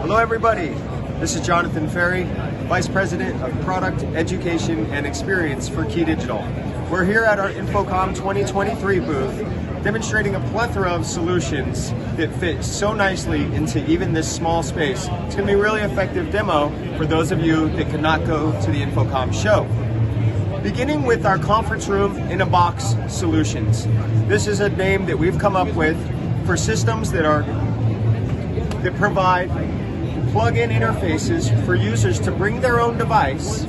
Hello everybody, this is Jonathan Ferry, Vice President of Product, Education, and Experience for KeyDigital. We're here at our Infocomm 2023 booth, demonstrating a plethora of solutions that fit so nicely into even this small space. It's going to be a really effective demo for those of you that cannot go to the Infocomm show. Beginning with our conference room in a box solutions. This is a name that we've come up with for systems that provide plug-in interfaces for users to bring their own device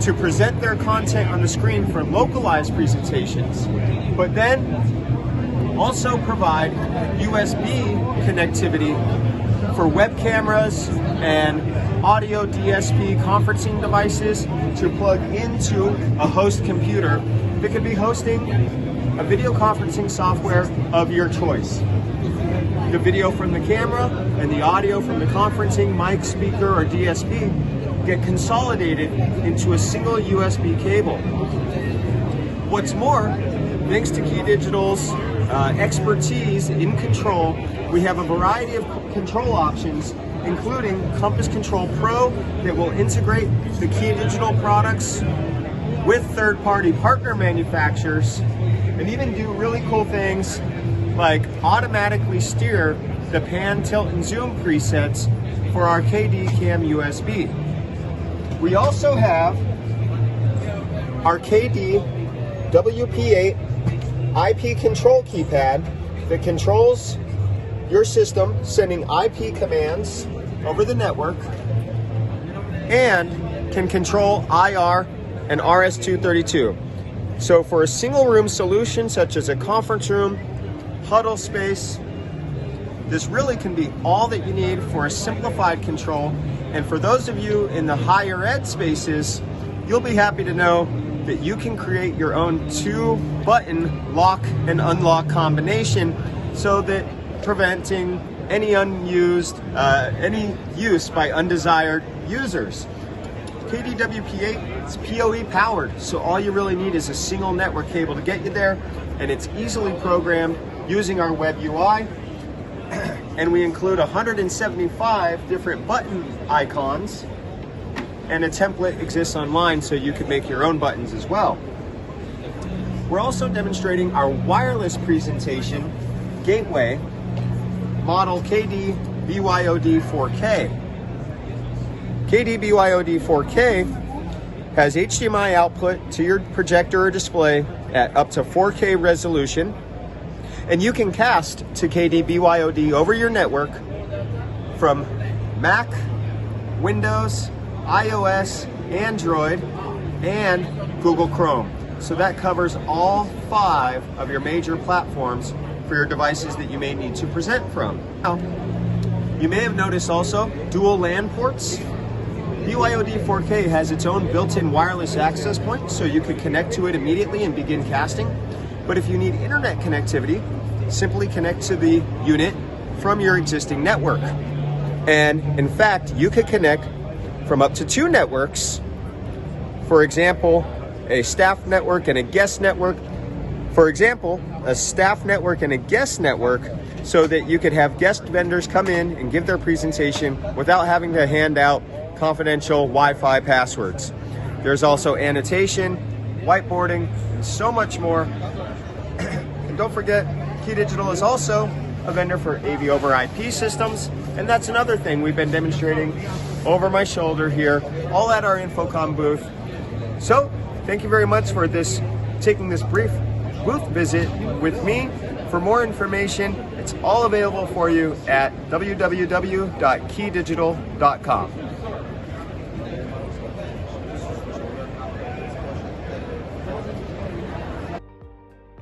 to present their content on the screen for localized presentations, but then also provide USB connectivity for web cameras and audio DSP conferencing devices to plug into a host computer that could be hosting a video conferencing software of your choice. The video from the camera and the audio from the conferencing mic, speaker, or DSP get consolidated into a single USB cable. What's more, thanks to KeyDigital's expertise in control, we have a variety of control options, including Compass Control Pro that will integrate the KeyDigital products with third-party partner manufacturers and even do really cool things like automatically steer the pan, tilt, and zoom presets for our KD Cam USB. We also have our KD WP8 IP control keypad that controls your system, sending IP commands over the network, and can control IR and RS-232. So for a single room solution such as a conference room, huddle space, this really can be all that you need for a simplified control. And for those of you in the higher ed spaces, you'll be happy to know that you can create your own 2-button lock and unlock combination, so that preventing any any use by undesired users. KDWP8 is PoE powered, so all you really need is a single network cable to get you there, and it's easily programmed using our web UI. And we include 175 different button icons, and a template exists online so you can make your own buttons as well. We're also demonstrating our wireless presentation gateway model KD BYOD 4K. KD BYOD 4K has HDMI output to your projector or display at up to 4K resolution, and you can cast to KD BYOD over your network from Mac, Windows, iOS, Android, and Google Chrome. So that covers all 5 of your major platforms for your devices that you may need to present from. Now, you may have noticed also dual LAN ports. BYOD 4K has its own built-in wireless access point, so you could connect to it immediately and begin casting. But if you need internet connectivity, simply connect to the unit from your existing network. And in fact, you could connect from up to 2 networks. For example, a staff network and a guest network. For example, a staff network and a guest network, so that you could have guest vendors come in and give their presentation without having to hand out confidential Wi-Fi passwords. There's also annotation, whiteboarding, and so much more. And don't forget, KeyDigital is also a vendor for AV over IP systems, and that's another thing we've been demonstrating over my shoulder here, all at our Infocomm booth. So, thank you very much for taking this brief booth visit with me. For more information, it's all available for you at www.keydigital.com.